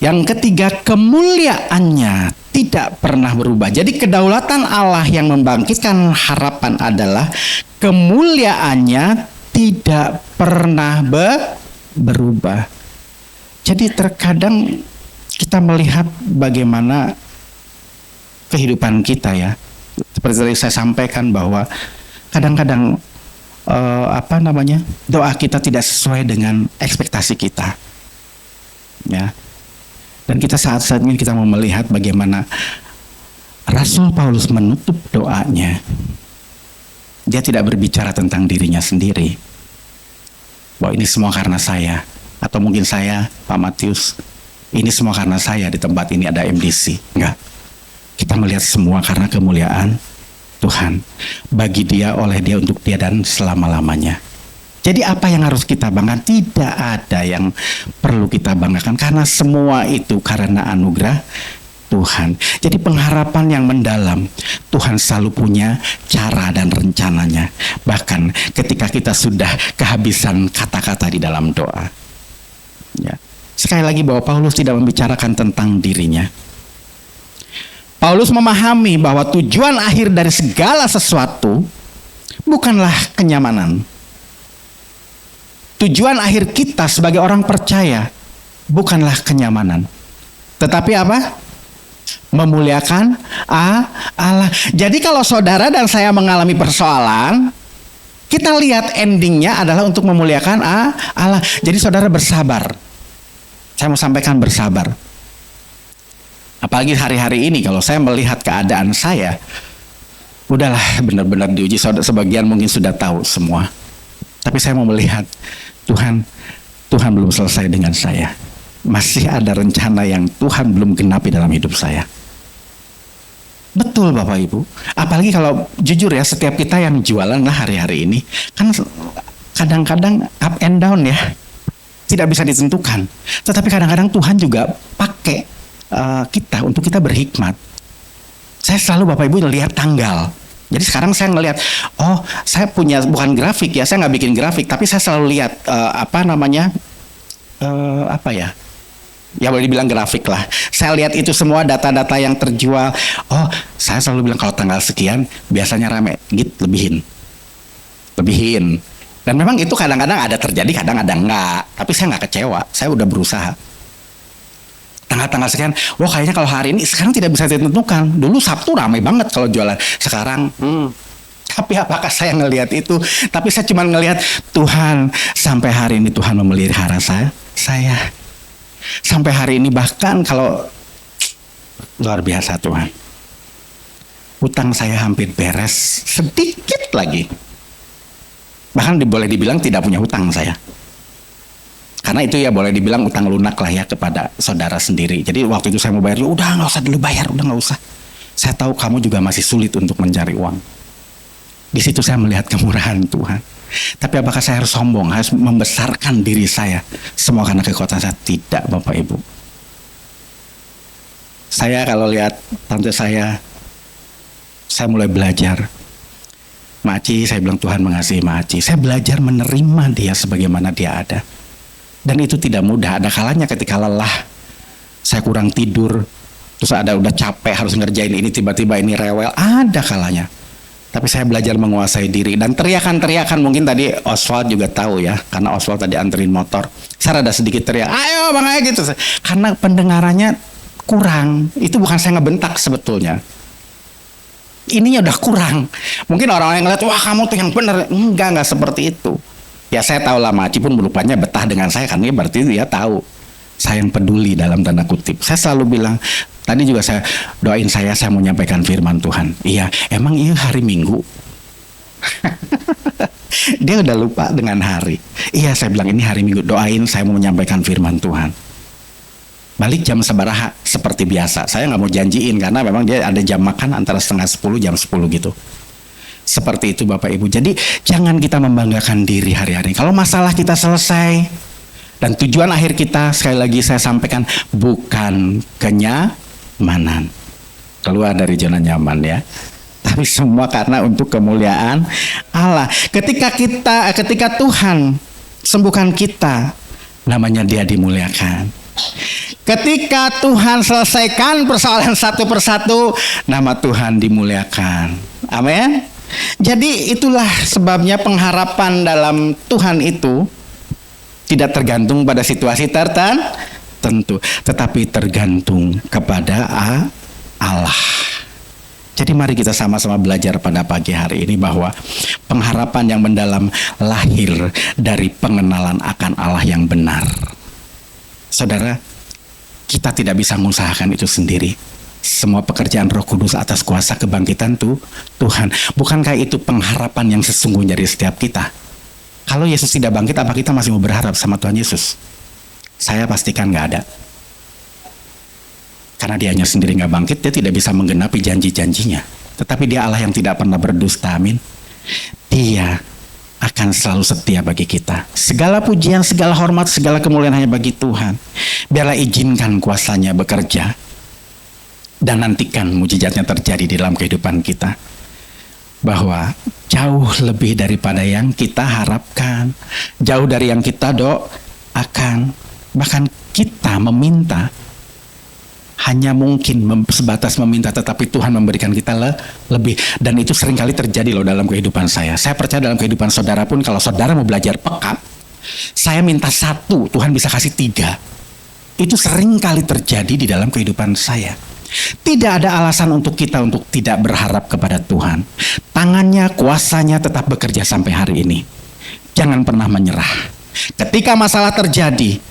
Yang ketiga, kemuliaannya tidak pernah berubah. Jadi kedaulatan Allah yang membangkitkan harapan adalah kemuliaannya tidak pernah berubah. Jadi terkadang kita melihat bagaimana kehidupan kita ya. Seperti tadi saya sampaikan bahwa kadang-kadang doa kita tidak sesuai dengan ekspektasi kita. Ya. Dan kita saat-saat ini kita mau melihat bagaimana Rasul Paulus menutup doanya. Dia tidak berbicara tentang dirinya sendiri, bahwa ini semua karena saya, atau mungkin saya, Pak Matius, ini semua karena saya di tempat ini ada MDC. Enggak. Kita melihat semua karena kemuliaan Tuhan. Bagi dia, oleh dia, untuk dia, dan selama-lamanya. Jadi apa yang harus kita banggakan? Tidak ada yang perlu kita banggakan, karena semua itu karena anugerah Tuhan. Jadi pengharapan yang mendalam, Tuhan selalu punya cara dan rencananya. Bahkan ketika kita sudah kehabisan kata-kata di dalam doa. Ya. Sekali lagi bahwa Paulus tidak membicarakan tentang dirinya. Paulus memahami bahwa tujuan akhir dari segala sesuatu bukanlah kenyamanan. Tujuan akhir kita sebagai orang percaya bukanlah kenyamanan, tetapi apa? Memuliakan Allah. Jadi kalau saudara dan saya mengalami persoalan, kita lihat endingnya adalah untuk memuliakan Allah. Jadi saudara bersabar. Saya mau sampaikan bersabar. Apalagi hari-hari ini kalau saya melihat keadaan saya, udahlah benar-benar diuji. Sebagian mungkin sudah tahu semua. Tapi saya mau melihat Tuhan belum selesai dengan saya. Masih ada rencana yang Tuhan belum genapi dalam hidup saya. Betul Bapak Ibu. Apalagi kalau jujur ya, setiap kita yang jualan lah hari-hari ini, kan kadang-kadang up and down ya. Tidak bisa ditentukan. Tetapi kadang-kadang Tuhan juga pakai kita untuk kita berhikmat. Saya selalu Bapak Ibu lihat tanggal. Jadi sekarang saya ngelihat, oh saya punya bukan grafik ya, saya nggak bikin grafik, tapi saya selalu lihat ya boleh dibilang grafik lah. Saya lihat itu semua data-data yang terjual. Oh, saya selalu bilang kalau tanggal sekian biasanya rame, gitu lebihin. Dan memang itu kadang-kadang ada terjadi, kadang ada enggak. Tapi saya nggak kecewa, saya udah berusaha. Tanggal-tanggal sekian, wah kayaknya kalau hari ini sekarang tidak bisa ditentukan. Dulu Sabtu ramai banget kalau jualan. Sekarang, tapi apakah saya ngelihat itu? Tapi saya cuma ngelihat Tuhan sampai hari ini Tuhan memelihara saya. Sampai hari ini bahkan kalau luar biasa Tuhan. Utang saya hampir beres, sedikit lagi. Bahkan boleh dibilang tidak punya hutang saya. Karena itu ya boleh dibilang utang lunak lah ya kepada saudara sendiri. Jadi waktu itu saya mau bayar, udah nggak usah dulu bayar, udah nggak usah. Saya tahu kamu juga masih sulit untuk mencari uang. Di situ saya melihat kemurahan Tuhan. Tapi apakah saya harus sombong, harus membesarkan diri saya? Semua karena kekuatan saya? Tidak Bapak Ibu. Saya kalau lihat tante saya mulai belajar. Maci, saya bilang Tuhan mengasihi Maci. Saya belajar menerima dia sebagaimana dia ada. Dan itu tidak mudah. Ada kalanya ketika lelah, saya kurang tidur, terus udah capek harus ngerjain ini, tiba-tiba ini rewel. Ada kalanya. Tapi saya belajar menguasai diri. Dan teriakan-teriakan mungkin tadi Oswald juga tahu ya, karena Oswald tadi anterin motor. Saya ada sedikit teriak, ayo bang ayo gitu. Karena pendengarannya kurang. Itu bukan saya ngebentak sebetulnya. Ininya udah kurang. Mungkin orang-orang yang ngeliat, wah kamu tuh yang benar. Enggak seperti itu. Ya saya tahu lah Maci pun rupanya betah dengan saya, karena berarti dia tahu saya yang peduli dalam tanda kutip. Saya selalu bilang, tadi juga saya doain saya mau menyampaikan firman Tuhan. Iya, emang iya hari Minggu. Dia udah lupa dengan hari. Iya saya bilang ini hari Minggu, doain saya mau menyampaikan firman Tuhan. Balik jam sebaraha seperti biasa. Saya nggak mau janjiin karena memang dia ada jam makan antara 9:30 jam 10 gitu. Seperti itu Bapak Ibu. Jadi jangan kita membanggakan diri hari-hari. Kalau masalah kita selesai dan tujuan akhir kita, sekali lagi saya sampaikan, bukan kenyamanan. Keluar dari zona nyaman ya. Tapi semua karena untuk kemuliaan Allah. Ketika Tuhan sembuhkan kita, namanya dia dimuliakan. Ketika Tuhan selesaikan persoalan satu persatu, nama Tuhan dimuliakan. Amin. Jadi itulah sebabnya pengharapan dalam Tuhan itu tidak tergantung pada situasi tertentu, tetapi tergantung kepada Allah. Jadi mari kita sama-sama belajar pada pagi hari ini bahwa pengharapan yang mendalam lahir dari pengenalan akan Allah yang benar. Saudara, kita tidak bisa mengusahakan itu sendiri. Semua pekerjaan Roh Kudus atas kuasa kebangkitan Tuhan. Bukankah itu pengharapan yang sesungguhnya dari setiap kita? Kalau Yesus tidak bangkit, apa kita masih mau berharap sama Tuhan Yesus? Saya pastikan nggak ada. Karena dianya sendiri nggak bangkit, dia tidak bisa menggenapi janji-janjinya. Tetapi dia Allah yang tidak pernah berdusta, amin. Dia akan selalu setia bagi kita. Segala pujian, segala hormat, segala kemuliaan hanya bagi Tuhan. Biarlah izinkan kuasanya bekerja. Dan nantikan mujizatnya terjadi di dalam kehidupan kita. Bahwa jauh lebih daripada yang kita harapkan. Jauh dari yang kita doakan. Bahkan kita meminta. hanya mungkin sebatas meminta, tetapi Tuhan memberikan kita lebih. Dan itu seringkali terjadi loh dalam kehidupan saya. Saya percaya dalam kehidupan saudara pun, kalau saudara mau belajar peka, saya minta 1, Tuhan bisa kasih 3. Itu seringkali terjadi di dalam kehidupan saya. Tidak ada alasan untuk kita untuk tidak berharap kepada Tuhan. Tangannya, kuasanya tetap bekerja sampai hari ini. Jangan pernah menyerah. Ketika masalah terjadi,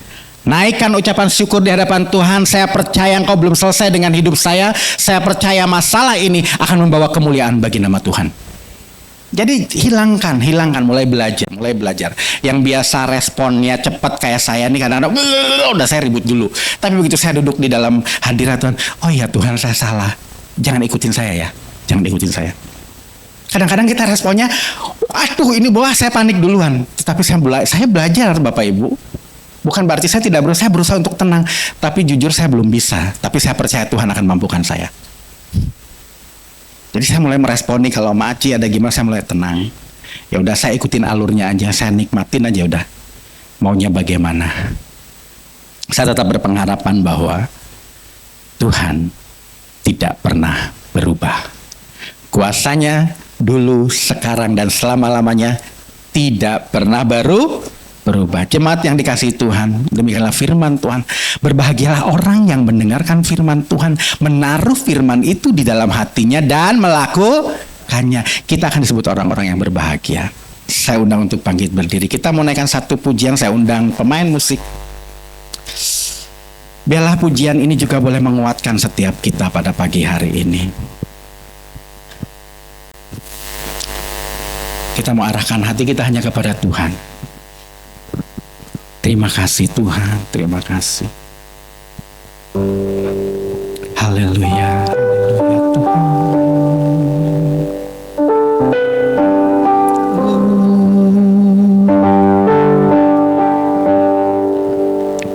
naikkan ucapan syukur di hadapan Tuhan. Saya percaya engkau belum selesai dengan hidup saya. Saya percaya masalah ini akan membawa kemuliaan bagi nama Tuhan. Jadi hilangkan, mulai belajar. Yang biasa responnya cepat kayak saya nih, kadang-kadang udah saya ribut dulu. Tapi begitu saya duduk di dalam hadirat Tuhan, oh ya Tuhan, saya salah. Jangan ikutin saya ya, jangan ikutin saya. Kadang-kadang kita responnya, aduh ini bawah, saya panik duluan. Tetapi saya belajar Bapak Ibu. Bukan berarti saya tidak berusaha, saya berusaha untuk tenang. Tapi jujur saya belum bisa. Tapi saya percaya Tuhan akan mampukan saya. Jadi saya mulai meresponi kalau Mak Aci ada gimana, saya mulai tenang. Ya udah, saya ikutin alurnya aja, saya nikmatin aja udah. Maunya bagaimana? Saya tetap berpengharapan bahwa Tuhan tidak pernah berubah. Kuasanya dulu, sekarang, dan selama-lamanya tidak pernah berubah. Jemaat yang dikasihi Tuhan, demikianlah firman Tuhan. Berbahagialah orang yang mendengarkan firman Tuhan, menaruh firman itu di dalam hatinya dan melakukannya. Kita akan disebut orang-orang yang berbahagia. Saya undang untuk bangkit berdiri. Kita mau naikkan satu pujian, saya undang pemain musik. Biarlah pujian ini juga boleh menguatkan setiap kita pada pagi hari ini. Kita mau arahkan hati kita hanya kepada Tuhan. Terima kasih Tuhan, terima kasih. Haleluya, haleluya Tuhan.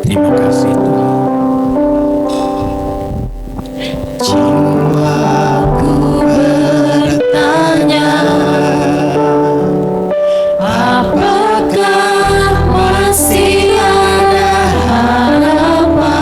Terima kasih Tuhan. Jiwaku bertanya, apakah masih ada harapan?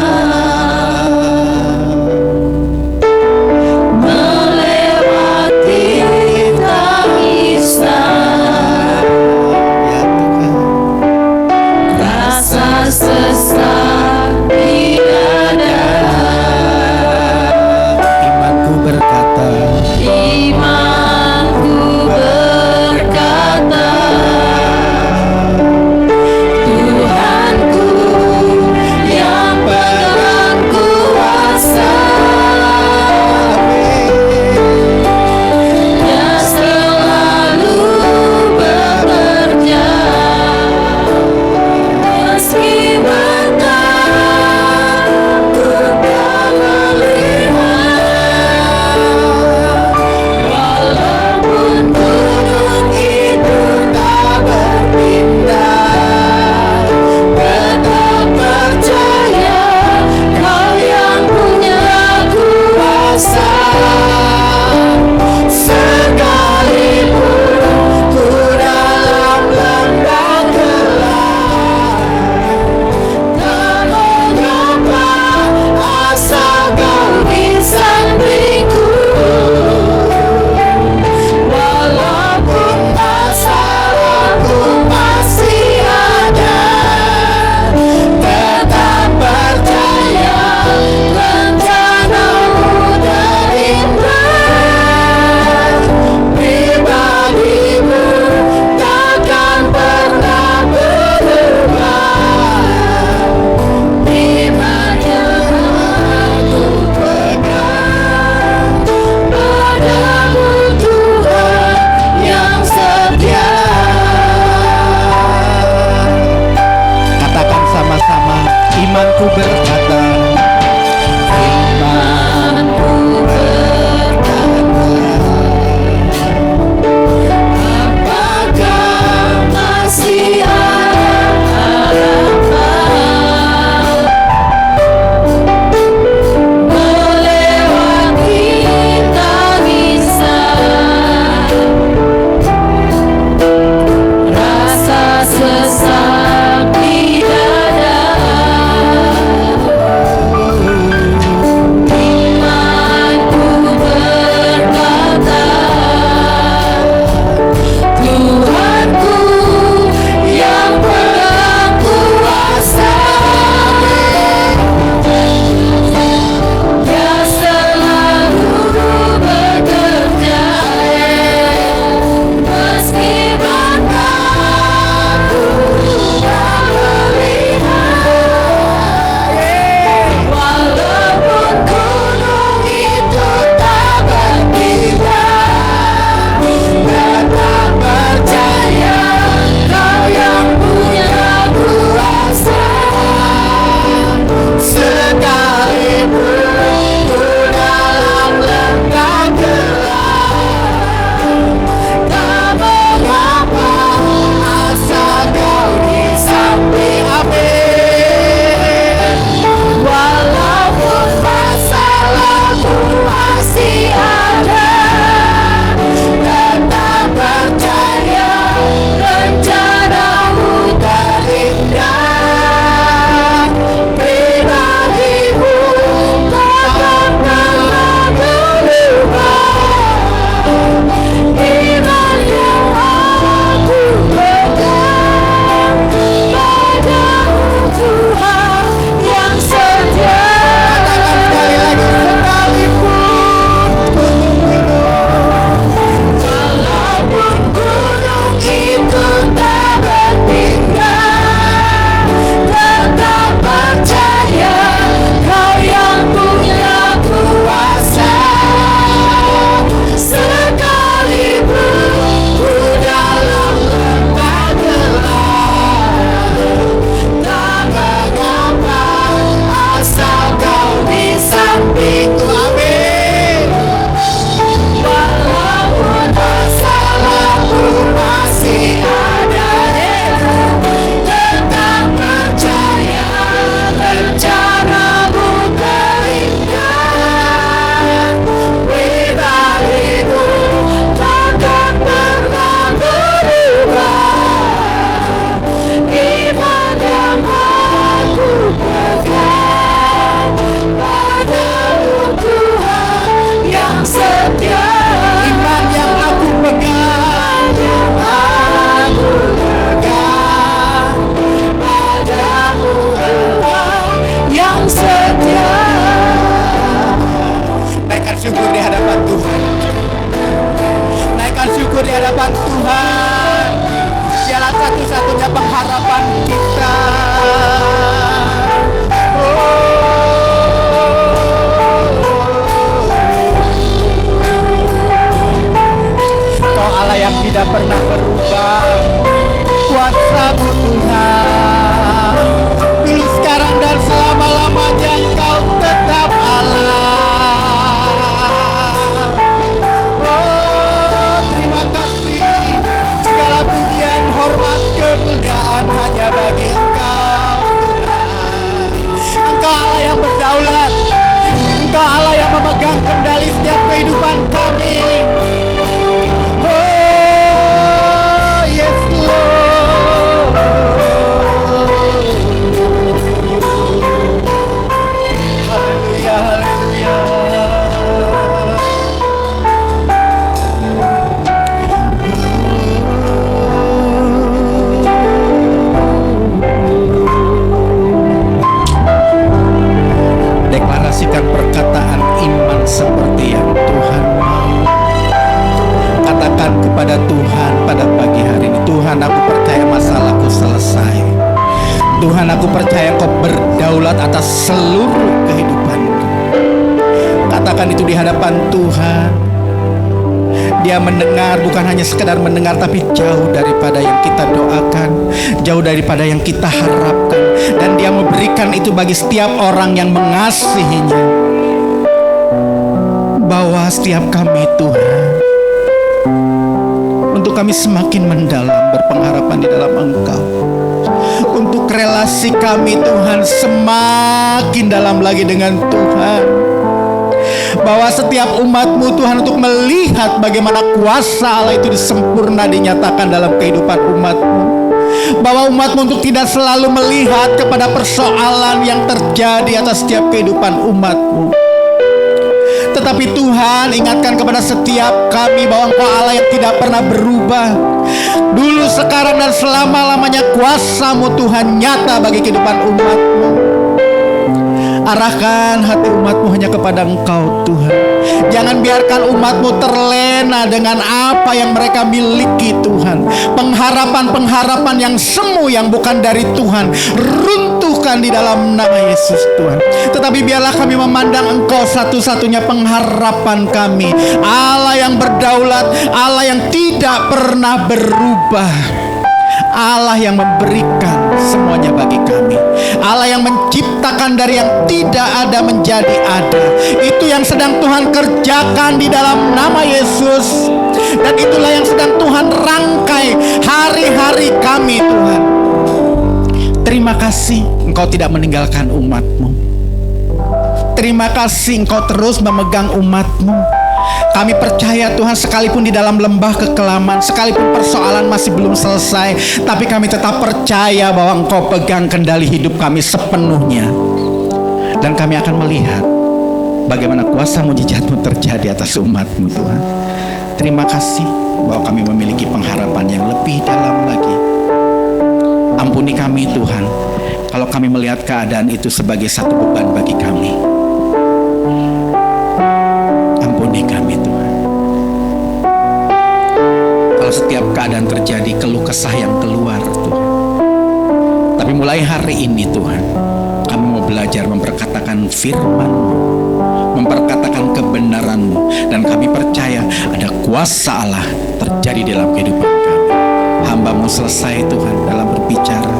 hadapan Tuhan. Naikkan syukur di hadapan Tuhan. Dialah satu-satunya pengharapan kita. Kau Allah yang tidak pernah berubah. Kuasa-Mu Tuhan, dulu, sekarang, dan selama-lamanya Engkau tetap Allah. Oh, terima kasih. Segala pujian, hormat, kemuliaan hanya bagi Engkau Tuhan. Engkau Allah yang berdaulat. Engkau Allah yang memegang kendali setiap kehidupan kami. Oh, yes Lord. Haleluya, haleluya. Deklarasikan perkataan iman seperti yang Tuhan mau. Katakan kepada Tuhan pada pagi hari ini, Tuhan, aku percaya masalahku selesai. Tuhan, aku percaya Engkau berdaulat atas seluruh kehidupanku. Katakan itu di hadapan Tuhan. Dia mendengar, bukan hanya sekedar mendengar, tapi jauh daripada yang kita doakan, jauh daripada yang kita harapkan. Dan Dia memberikan itu bagi setiap orang yang mengasihinya. Bawa setiap kami Tuhan, untuk kami semakin mendalam berpengharapan di dalam Engkau. Untuk relasi kami Tuhan semakin dalam lagi dengan Tuhan. Bawa setiap umat-Mu Tuhan untuk melihat bagaimana kuasa Allah itu disempurna dinyatakan dalam kehidupan umat-Mu. Bawa umat-Mu untuk tidak selalu melihat kepada persoalan yang terjadi atas setiap kehidupan umat-Mu. Tetapi Tuhan, ingatkan kepada setiap kami bahwa Engkau Allah yang tidak pernah berubah. Dulu, sekarang, dan selama-lamanya kuasa-Mu Tuhan nyata bagi kehidupan umat-Mu. Arahkan hati umat-Mu hanya kepada Engkau Tuhan. Jangan biarkan umat-Mu terlena dengan apa yang mereka miliki Tuhan. Pengharapan-pengharapan yang semu yang bukan dari Tuhan runtuhkan di dalam nama Yesus Tuhan. Tetapi biarlah kami memandang Engkau satu-satunya pengharapan kami. Allah yang berdaulat, Allah yang tidak pernah berubah, Allah yang memberikan semuanya bagi kami, Allah yang menciptakan dari yang tidak ada menjadi ada. Itu yang sedang Tuhan kerjakan di dalam nama Yesus. Dan itulah yang sedang Tuhan rangkai hari-hari kami Tuhan. Terima kasih Engkau tidak meninggalkan umat-Mu. Terima kasih Engkau terus memegang umat-Mu. Kami percaya Tuhan, sekalipun di dalam lembah kekelaman, sekalipun persoalan masih belum selesai, tapi kami tetap percaya bahwa Engkau pegang kendali hidup kami sepenuhnya. Dan kami akan melihat bagaimana kuasa mujizat-Mu terjadi atas umat-Mu Tuhan. Terima kasih bahwa kami memiliki pengharapan yang lebih dalam lagi. Ampuni kami Tuhan, kalau kami melihat keadaan itu sebagai satu beban bagi kami. Ampuni kami Tuhan. Kalau setiap keadaan terjadi keluh kesah yang keluar Tuhan. Tapi mulai hari ini Tuhan, kami mau belajar memperkatakan firman-Mu, memperkatakan kebenaran-Mu. Dan kami percaya ada kuasa Allah terjadi dalam kehidupan kami. Hamba-Mu selesai Tuhan dalam berbicara.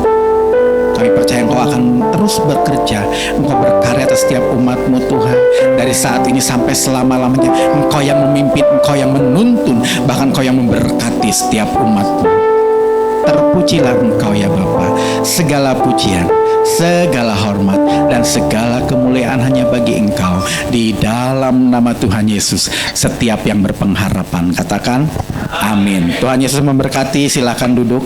Kami percaya Engkau akan terus bekerja. Engkau berkarya atas setiap umat-Mu Tuhan. Dari saat ini sampai selama-lamanya Engkau yang memimpin, Engkau yang menuntun, bahkan Engkau yang memberkati setiap umat-Mu. Terpujilah Engkau ya Bapa. Segala pujian, segala hormat, dan segala kemuliaan hanya bagi Engkau. Di dalam nama Tuhan Yesus, setiap yang berpengharapan katakan amin. Tuhan Yesus memberkati. Silakan duduk.